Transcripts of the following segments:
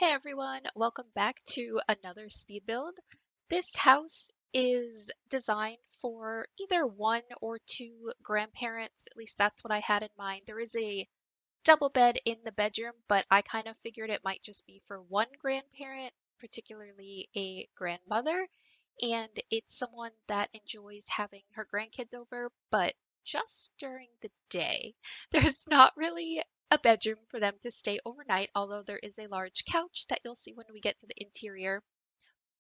Hey everyone, welcome back to another speed build. This house is designed for either one or two grandparents, at least that's what I had in mind. There is a double bed in the bedroom, but I kind of figured it might just be for one grandparent, particularly a grandmother, and it's someone that enjoys having her grandkids over, but just during the day. There's not really a bedroom for them to stay overnight, although there is a large couch that you'll see when we get to the interior.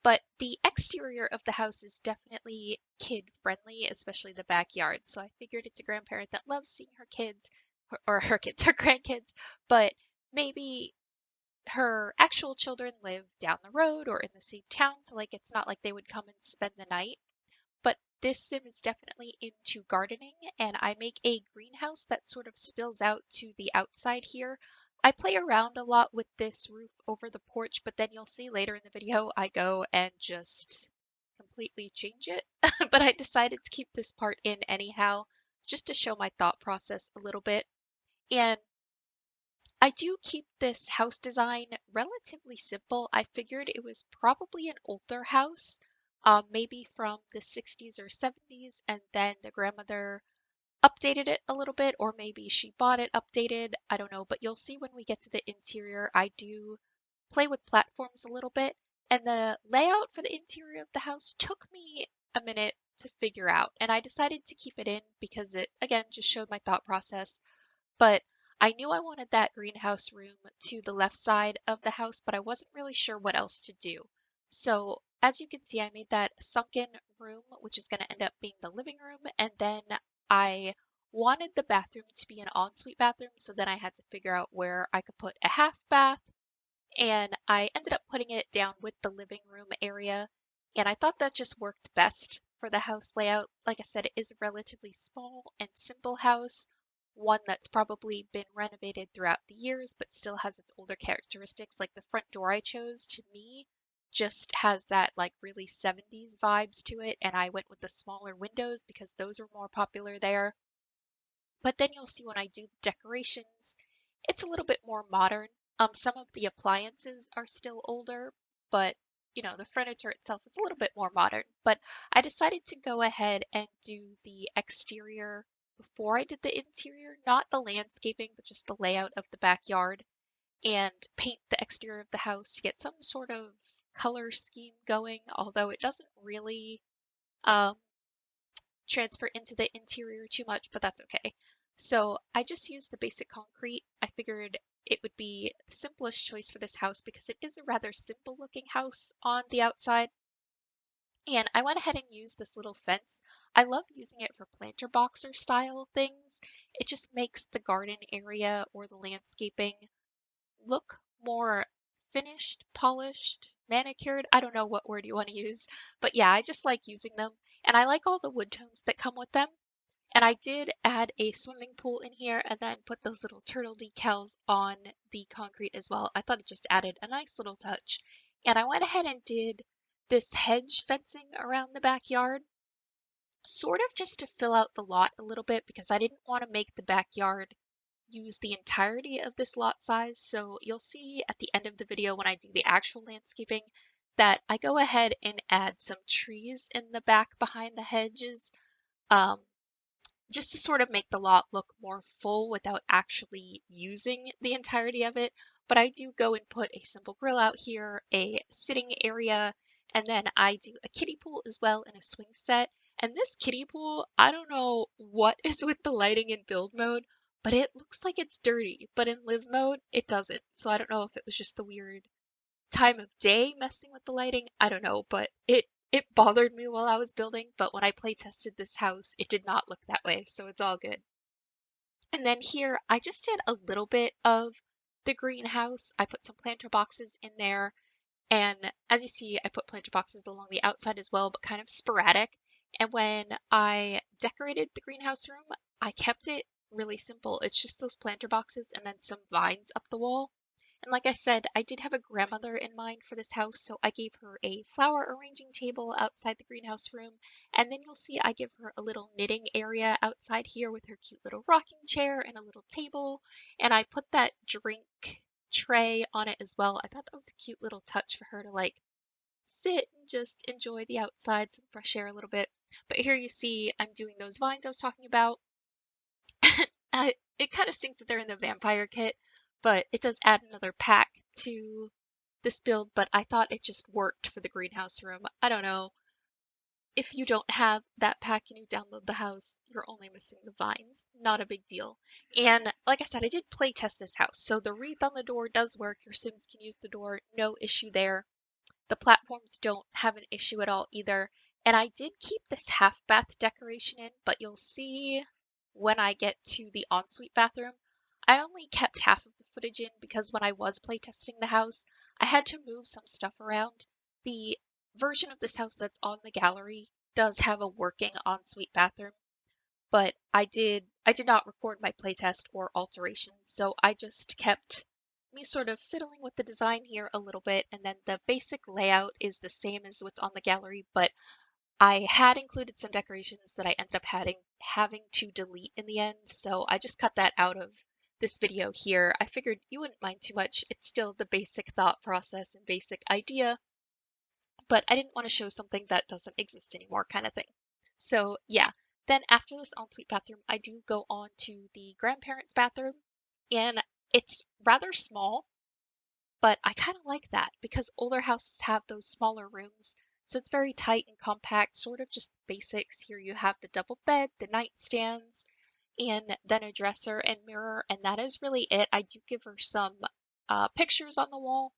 But the exterior of the house is definitely kid friendly, especially the backyard. So I figured it's a grandparent that loves seeing her kids, or her kids, her grandkids, but maybe her actual children live down the road or in the same town. So, like, it's not like they would come and spend the night. But this sim is definitely into gardening, and I make a greenhouse that sort of spills out to the outside here. I play around a lot with this roof over the porch, but then you'll see later in the video I go and just completely change it. But I decided to keep this part in anyhow, just to show my thought process a little bit. And I do keep this house design relatively simple. I figured it was probably an older house, maybe from the 60s or 70s, and then the grandmother updated it a little bit, or maybe she bought it updated. I don't know, but you'll see when we get to the interior, I do play with platforms a little bit, and the layout for the interior of the house took me a minute to figure out, and I decided to keep it in because it, again, just showed my thought process. But I knew I wanted that greenhouse room to the left side of the house, but I wasn't really sure what else to do. So as you can see, I made that sunken room, which is going to end up being the living room. And then I wanted the bathroom to be an ensuite bathroom. So then I had to figure out where I could put a half bath. And I ended up putting it down with the living room area. And I thought that just worked best for the house layout. Like I said, it is a relatively small and simple house, one that's probably been renovated throughout the years, but still has its older characteristics. Like the front door I chose, to me, just has that like really 70s vibes to it. And I went with the smaller windows because those were more popular there. But then you'll see when I do the decorations, it's a little bit more modern. Some of the appliances are still older, but the furniture itself is a little bit more modern. But I decided to go ahead and do the exterior before I did the interior, not the landscaping, but just the layout of the backyard, and paint the exterior of the house to get some sort of color scheme going, although it doesn't really um, transfer into the interior too much, but that's okay. So I just used the basic concrete. I figured it would be the simplest choice for this house because it is a rather simple looking house on the outside. And I went ahead and used this little fence. I love using it for planter boxer style things. It just makes the garden area or the landscaping look more finished, polished, manicured. I don't know what word you want to use, but yeah, I just like using them. And I like all the wood tones that come with them. And I did add a swimming pool in here and then put those little turtle decals on the concrete as well. I thought it just added a nice little touch. And I went ahead and did this hedge fencing around the backyard, sort of just to fill out the lot a little bit because I didn't want to make the backyard use the entirety of this lot size. So you'll see at the end of the video when I do the actual landscaping that I go ahead and add some trees in the back behind the hedges, um, just to sort of make the lot look more full without actually using the entirety of it. But I do go and put a simple grill out here, a sitting area, and then I do a kiddie pool as well in a swing set. And this kiddie pool, I don't know what is with the lighting in build mode, but it looks like it's dirty. But in live mode, it doesn't. So I don't know if it was just the weird time of day messing with the lighting. I don't know, but it bothered me while I was building, but when I play tested this house, it did not look that way, so it's all good. And then here, I just did a little bit of the greenhouse. I put some planter boxes in there, and as you see, I put planter boxes along the outside as well, but kind of sporadic. And when I decorated the greenhouse room, I kept it really simple. It's just those planter boxes and then some vines up the wall. And like I said, I did have a grandmother in mind for this house, so I gave her a flower arranging table outside the greenhouse room. And then you'll see I give her a little knitting area outside here with her cute little rocking chair and a little table. And I put that drink tray on it as well. I thought that was a cute little touch for her to like sit and just enjoy the outside, some fresh air a little bit. But here you see I'm doing those vines I was talking about. It kind of stinks that they're in the vampire kit, but it does add another pack to this build, but I thought it just worked for the greenhouse room. I don't know. If you don't have that pack and you download the house, you're only missing the vines. Not a big deal. And like I said, I did play test this house. So the wreath on the door does work. Your Sims can use the door. No issue there. The platforms don't have an issue at all either. And I did keep this half bath decoration in, but you'll see when I get to the ensuite bathroom, I only kept half of the footage in because when I was playtesting the house, I had to move some stuff around. The version of this house that's on the gallery does have a working ensuite bathroom, but I did not record my playtest or alterations, so I just kept me sort of fiddling with the design here a little bit, and then the basic layout is the same as what's on the gallery, but I had included some decorations that I ended up having to delete in the end, so I just cut that out of this video here. I figured you wouldn't mind too much. It's still the basic thought process and basic idea, but I didn't want to show something that doesn't exist anymore kind of thing. So yeah, then after this ensuite bathroom, I do go on to the grandparents' bathroom, and it's rather small, but I kind of like that because older houses have those smaller rooms. So it's very tight and compact, sort of just basics. Here you have the double bed, the nightstands, and then a dresser and mirror, and that is really it. I do give her some pictures on the wall,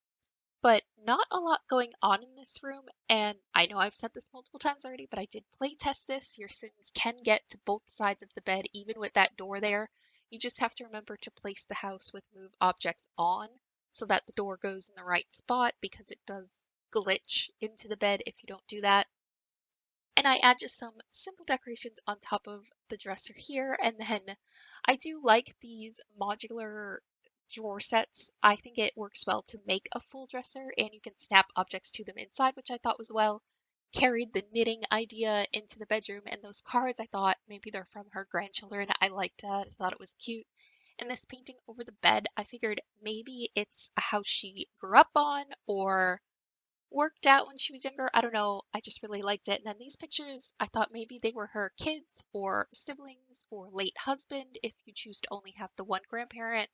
but not a lot going on in this room. And I know I've said this multiple times already, but I did play test this. Your Sims can get to both sides of the bed, even with that door there. You just have to remember to place the house with move objects on so that the door goes in the right spot because it does glitch into the bed if you don't do that. And I add just some simple decorations on top of the dresser here. And then I do like these modular drawer sets. I think it works well to make a full dresser and you can snap objects to them inside, which I thought was well. Carried the knitting idea into the bedroom, and those cards I thought maybe they're from her grandchildren. I liked that. I thought it was cute. And this painting over the bed, I figured maybe it's a house she grew up on or worked out when she was younger. I don't know. I just really liked it. And then these pictures, I thought maybe they were her kids or siblings or late husband if you choose to only have the one grandparent.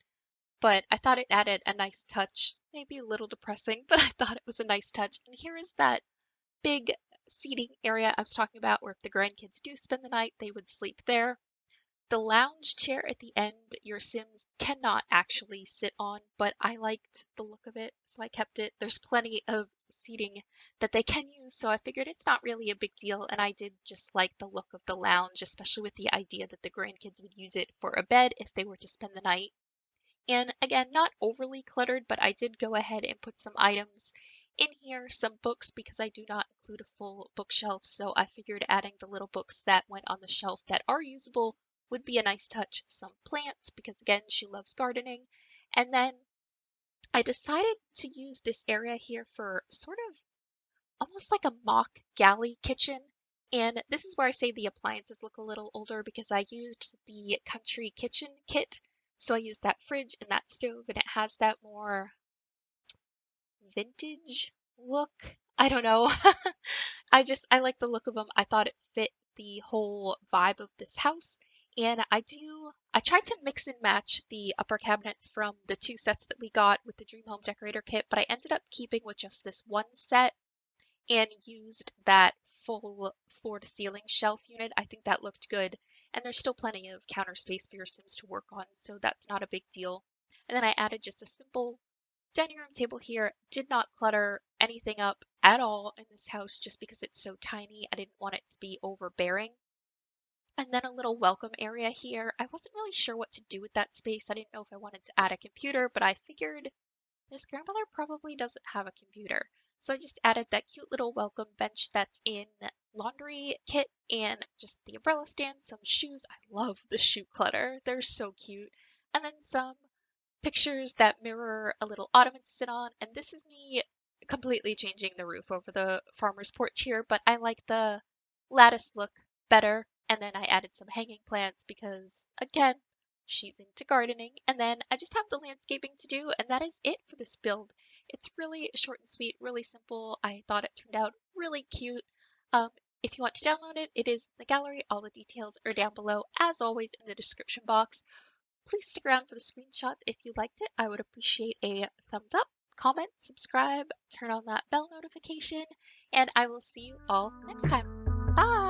But I thought it added a nice touch. Maybe a little depressing, but I thought it was a nice touch. And here is that big seating area I was talking about where if the grandkids do spend the night, they would sleep there. The lounge chair at the end, your Sims cannot actually sit on, but I liked the look of it, so I kept it. There's plenty of seating that they can use, so I figured it's not really a big deal, and I did just like the look of the lounge, especially with the idea that the grandkids would use it for a bed if they were to spend the night. And again, not overly cluttered, but I did go ahead and put some items in here, some books, because I do not include a full bookshelf. So I figured adding the little books that went on the shelf that are usable would be a nice touch. Some plants, because again, she loves gardening. And then I decided to use this area here for sort of almost like a mock galley kitchen. And this is where I say the appliances look a little older because I used the country kitchen kit. So I used that fridge and that stove, and it has that more vintage look. I don't know. I like the look of them. I thought it fit the whole vibe of this house. And I tried to mix and match the upper cabinets from the two sets that we got with the Dream Home Decorator kit, but I ended up keeping with just this one set and used that full floor to ceiling shelf unit. I think that looked good. And there's still plenty of counter space for your Sims to work on, so that's not a big deal. And then I added just a simple dining room table here. Did not clutter anything up at all in this house just because it's so tiny. I didn't want it to be overbearing. And then a little welcome area here. I wasn't really sure what to do with that space. I didn't know if I wanted to add a computer, but I figured this grandmother probably doesn't have a computer. So I just added that cute little welcome bench that's in laundry kit and just the umbrella stand, some shoes. I love the shoe clutter. They're so cute. And then some pictures that mirror a little ottoman to sit on. And this is me completely changing the roof over the farmer's porch here, but I like the lattice look better. And then I added some hanging plants because, again, she's into gardening, and then I just have the landscaping to do, and that is it for this build. It's really short and sweet, really simple. I thought it turned out really cute. Um, if you want to download it, it is in the gallery. All the details are down below, as always, in the description box. Please stick around for the screenshots if you liked it. I would appreciate a thumbs up, comment, subscribe, turn on that bell notification, and I will see you all next time. Bye!